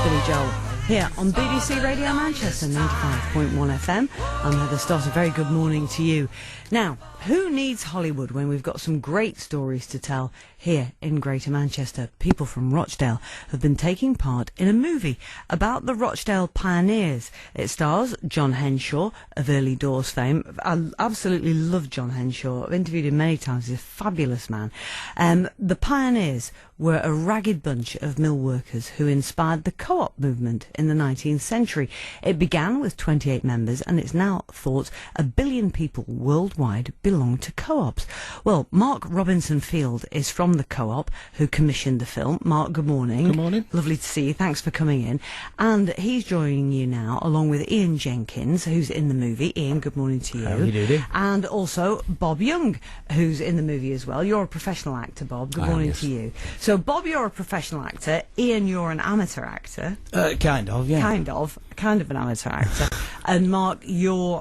Billy Joel here on BBC Radio Manchester 95.1 FM. I'm Heather Stott. A very good morning to you. Now, who needs Hollywood when we've got some great stories to tell here in Greater Manchester? People from Rochdale have been taking part in a movie about the Rochdale Pioneers. It stars John Henshaw of Early Doors fame. I absolutely love John Henshaw. I've interviewed him many times. He's a fabulous man. The Pioneers were a ragged bunch of mill workers who inspired the co-op movement in the 19th century. It began with 28 members, and it's now thought 1 billion people worldwide belong to co-ops. Well, Mark Robinson-Field is from the co-op who commissioned the film. Mark, good morning. Good morning. Lovely to see you. Thanks for coming in. And he's joining you now, along with Ian Jenkins, who's in the movie. Ian, good morning to you. How are you doing? And also Bob Young, who's in the movie as well. You're a professional actor, Bob. Good morning to you. So, Bob, you're a professional actor. Ian, you're an amateur actor. Kind of, yeah. Kind of an amateur actor. And Mark,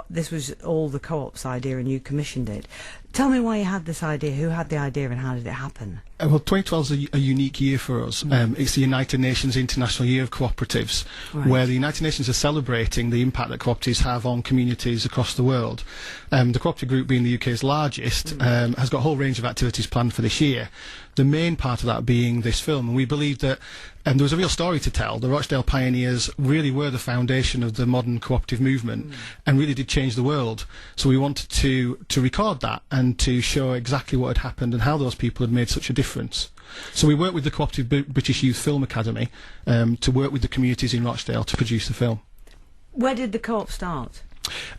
this was all the co-op's idea and you commissioned it. Tell me why you had this idea. Who had the idea and how did it happen? Well, 2012 is a unique year for us. It's the United Nations International Year of Cooperatives, where the United Nations are celebrating the impact that cooperatives have on communities across the world. The cooperative group, being the UK's largest, has got a whole range of activities planned for this year. The main part of that being this film, and we believe that there was a real story to tell. The Rochdale Pioneers really were the foundation of the modern cooperative movement and really did change the world. So we wanted to record that and to show exactly what had happened and how those people had made such a difference. So we worked with the Cooperative British Youth Film Academy to work with the communities in Rochdale to produce the film. Where did the co-op start?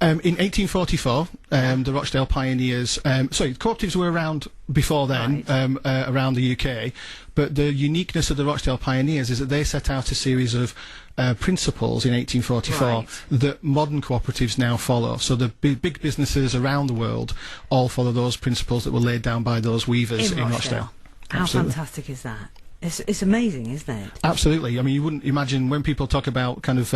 In 1844, the Rochdale Pioneers... cooperatives were around before then, around the UK, but the uniqueness of the Rochdale Pioneers is that they set out a series of principles in 1844 that modern cooperatives now follow. So the big businesses around the world all follow those principles that were laid down by those weavers in Rochdale. How fantastic is that? It's amazing, isn't it? Absolutely. I mean, you wouldn't imagine when people talk about kind of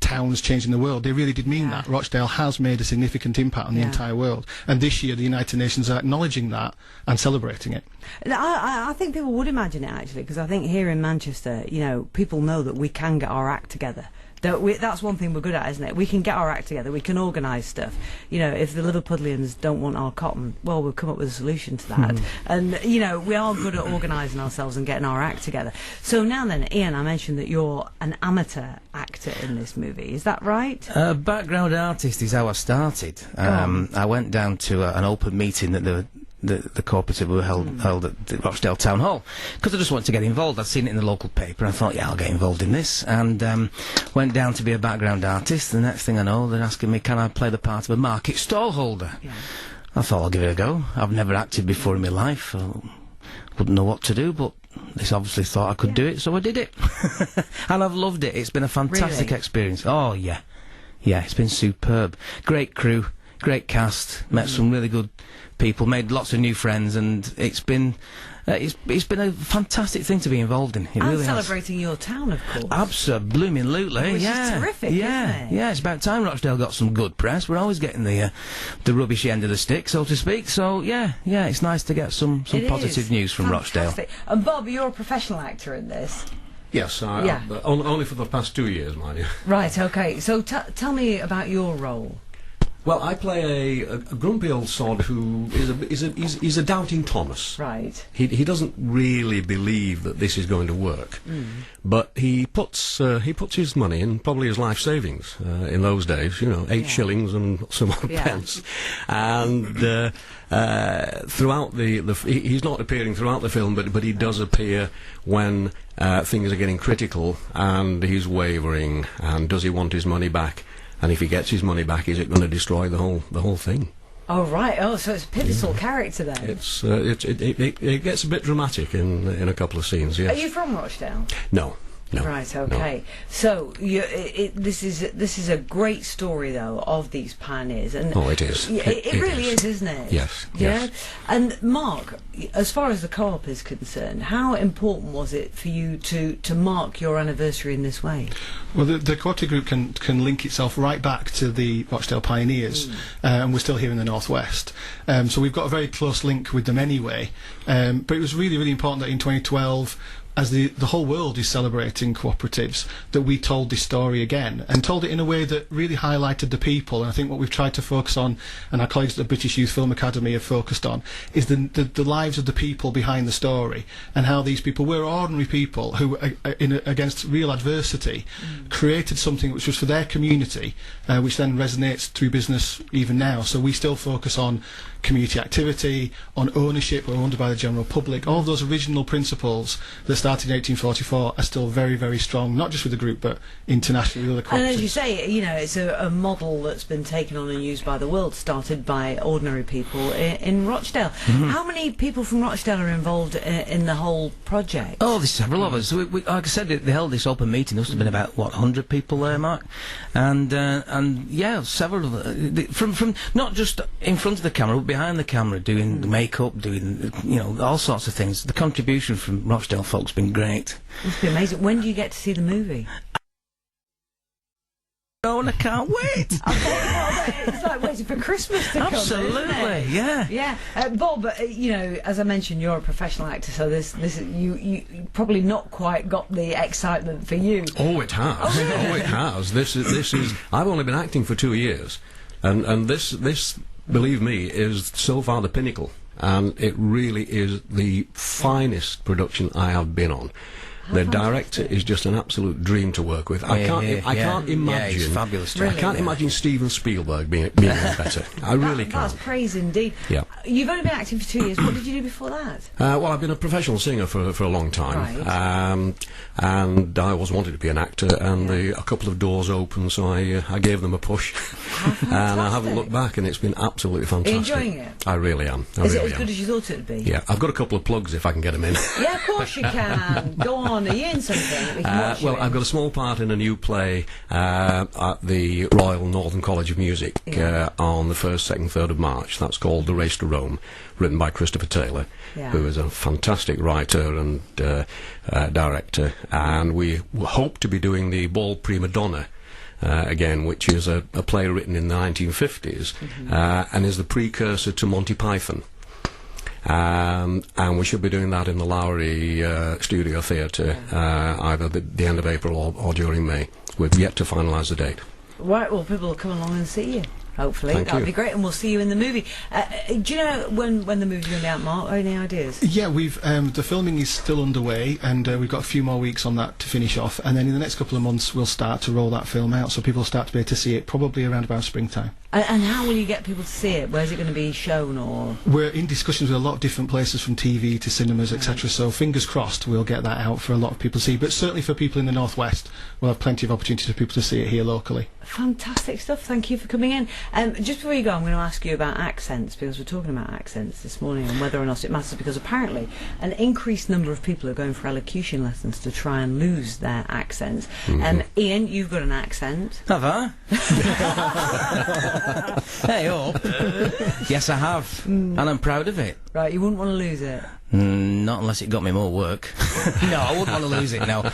towns changing the world, they really did mean that. Rochdale has made a significant impact on the entire world. And this year, the United Nations are acknowledging that and celebrating it. I think people would imagine it, actually, because I think here in Manchester, you know, people know that we can get our act together. That's one thing we're good at, isn't it? We can get our act together, we can organise stuff. You know, if the Liverpudlians don't want our cotton, well, we'll come up with a solution to that. And, you know, we are good at organising ourselves and getting our act together. So now then, Ian, I mentioned that you're an amateur actor in this movie, is that right? Background artist is how I started. I went down to an open meeting that the cooperative were held at the Rochdale Town Hall because I just wanted to get involved. I'd seen it in the local paper and I thought, yeah, I'll get involved in this, and went down to be a background artist. The next thing I know, they're asking me, can I play the part of a market stall holder? I thought, I'll give it a go. I've never acted before in my life. I wouldn't know what to do, but this obviously thought I could do it, so I did it. And I've loved it. It's been a fantastic experience. Oh yeah, it's been superb. Great crew, great cast, met some really good people, made lots of new friends, and it's been a fantastic thing to be involved in. It and really celebrating your town, of course. Absolutely, which is terrific, isn't it? Yeah, it's about time Rochdale got some good press. We're always getting the rubbishy end of the stick, so to speak. So yeah, it's nice to get some positive news from Rochdale. And Bob, you're a professional actor in this. Yes, only for the past 2 years, mind you. Right, okay. So tell me about your role. Well, I play a grumpy old sod who is a doubting Thomas. Right. He doesn't really believe that this is going to work, but he puts his money in, probably his life savings in those days. You know, 8 shillings and some odd pence, and throughout he's not appearing throughout the film, but he does appear when things are getting critical and he's wavering. And does he want his money back? And if he gets his money back, is it going to destroy the whole thing? Oh right. Oh, so it's a pivotal character then. It gets a bit dramatic in a couple of scenes. Yes. Are you from Rochdale? No. Right, okay. No. So this is a great story, though, of these pioneers. And it is. It really is, isn't it? Yes. Yeah. Yes. And Mark, as far as the co-op is concerned, how important was it for you to mark your anniversary in this way? Well, the cooperative group can link itself right back to the Rochdale Pioneers, and we're still here in the northwest. So we've got a very close link with them anyway. But it was really, really important that in 2012 as the whole world is celebrating cooperatives, that we told this story again, and told it in a way that really highlighted the people. And I think what we've tried to focus on, and our colleagues at the British Youth Film Academy have focused on, is the lives of the people behind the story, and how these people were ordinary people who, against real adversity, created something which was for their community, which then resonates through business even now. So we still focus on community activity, on ownership, we're owned by the general public. All of those original principles that started in 1844 are still very, very strong, not just with the group, but internationally with other cooperatives. And as you say, you know, it's a model that's been taken on and used by the world, started by ordinary people in Rochdale. How many people from Rochdale are involved in the whole project? Oh, there's several of us. We, like I said, they held this open meeting. There must have been about, 100 people there, Mark? And yeah, several of them, from not just in front of the camera, but behind the camera, doing the makeup, doing, you know, all sorts of things. The contribution from Rochdale folks has been great. Must be amazing. When do you get to see the movie? Oh, and I can't wait. It's like waiting for Christmas to come. Absolutely, yeah. Yeah, Bob. You know, as I mentioned, you're a professional actor, so this you probably not quite got the excitement for you. Oh, it has. Oh, it has. This is. I've only been acting for 2 years, and this, believe me, is so far the pinnacle, and it really is the finest production I have been on. The director is just an absolute dream to work with. I can't imagine. Yeah, he's fabulous. Really? I can't imagine Steven Spielberg being any better. I really can't. That's praise indeed. Yeah. You've only been acting for 2 years. What did you do before that? Well, I've been a professional singer for a long time, Right. and I always wanted to be an actor, and a couple of doors opened, so I gave them a push, and I haven't looked back, and it's been absolutely fantastic. Are you enjoying it? I really am. Is it as good as you thought it would be? Yeah, I've got a couple of plugs if I can get them in. Yeah, of course you can. Go on. Are you in something that we can watch you Well, in? I've got a small part in a new play at the Royal Northern College of Music on the 1st, 2nd, 3rd of March. That's called The Race to Rome, written by Christopher Taylor, who is a fantastic writer and director. And we hope to be doing the Ball Prima Donna again, which is a play written in the 1950s and is the precursor to Monty Python. And we should be doing that in the Lowry Studio Theatre either the end of April or during May. We've yet to finalise the date. Right, well, people will come along and see you. Hopefully, Thank that'd you. be great, and we'll see you in the movie. Do you know when the movie's going to be out, Mark? Any ideas? Yeah, we've the filming is still underway, and we've got a few more weeks on that to finish off, and then in the next couple of months we'll start to roll that film out, so people will start to be able to see it probably around about springtime. And how will you get people to see it? Where's it going to be shown, or...? We're in discussions with a lot of different places, from TV to cinemas, etc. So fingers crossed we'll get that out for a lot of people to see. But certainly for people in the northwest, we'll have plenty of opportunity for people to see it here locally. Fantastic stuff. Thank you for coming in. Just before you go, I'm going to ask you about accents, because we're talking about accents this morning and whether or not it matters, because apparently an increased number of people are going for elocution lessons to try and lose their accents. Ian, you've got an accent. Have I? Hey up. Yes, I have. And I'm proud of it. Right, you wouldn't want to lose it. Not unless it got me more work. No, I wouldn't want to lose it, no.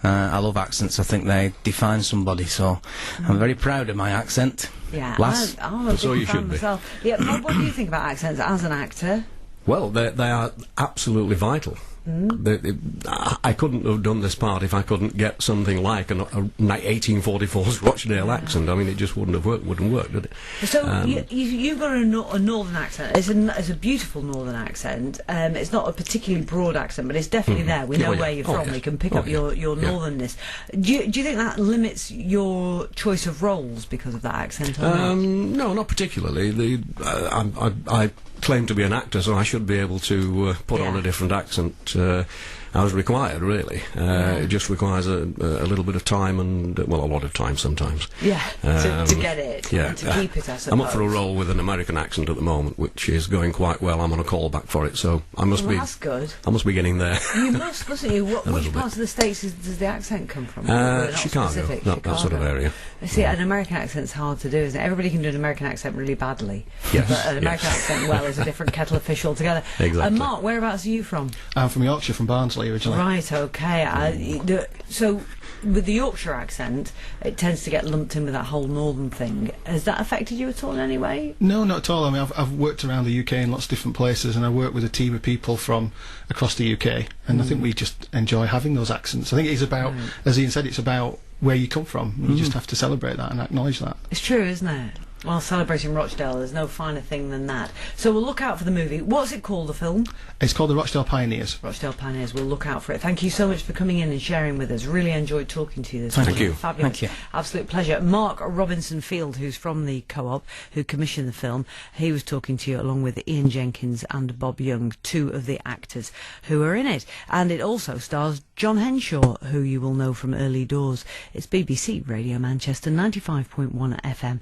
I love accents. I think they define somebody, so I'm very proud of my accent. Yeah, Lass. I'm a So big you fan should be. myself. Yeah, Bob, what do you think about accents as an actor? Well, they are absolutely vital. I couldn't have done this part if I couldn't get something like a 1844's Rochdale accent. I mean, it just wouldn't work, did it? So you've got a northern accent. It's a beautiful northern accent. It's not a particularly broad accent, but it's definitely there. We know where you're from. yes. We can pick up your northernness. Do you think that limits your choice of roles because of that accent? Or not? No, not particularly. I claim to be an actor, so I should be able to put on a different accent as required, really. It just requires a little bit of time and, well, a lot of time sometimes. Yeah, to get it, yeah. and to keep it, I suppose. I'm up for a role with an American accent at the moment, which is going quite well. I'm on a callback for it, so I must be. That's good. I must be getting there. You mustn't you? Which little parts of the States does the accent come from? Chicago, that sort of area. See, an American accent's hard to do, isn't it? Everybody can do an American accent really badly. Yes, But an American accent, well, is a different kettle of fish altogether. Exactly. Mark, whereabouts are you from? I'm from Yorkshire, from Barnsley originally. Right, okay. So, with the Yorkshire accent, it tends to get lumped in with that whole northern thing. Has that affected you at all in any way? No, not at all. I mean, I've worked around the UK in lots of different places, and I work with a team of people from across the UK, and I think we just enjoy having those accents. I think it's about, as Ian said, it's about where you come from. You just have to celebrate that and acknowledge that. It's true, isn't it? Well, celebrating Rochdale, there's no finer thing than that. So we'll look out for the movie. What's it called, the film? It's called the Rochdale Pioneers. Rochdale Pioneers. We'll look out for it. Thank you so much for coming in and sharing with us. Really enjoyed talking to you this morning. Thank you. Fabulous. Thank you. Absolute pleasure. Mark Robinson Field, who's from the Co-op, who commissioned the film, he was talking to you along with Ian Jenkins and Bob Young, two of the actors who are in it. And it also stars John Henshaw, who you will know from Early Doors. It's BBC Radio Manchester 95.1 FM.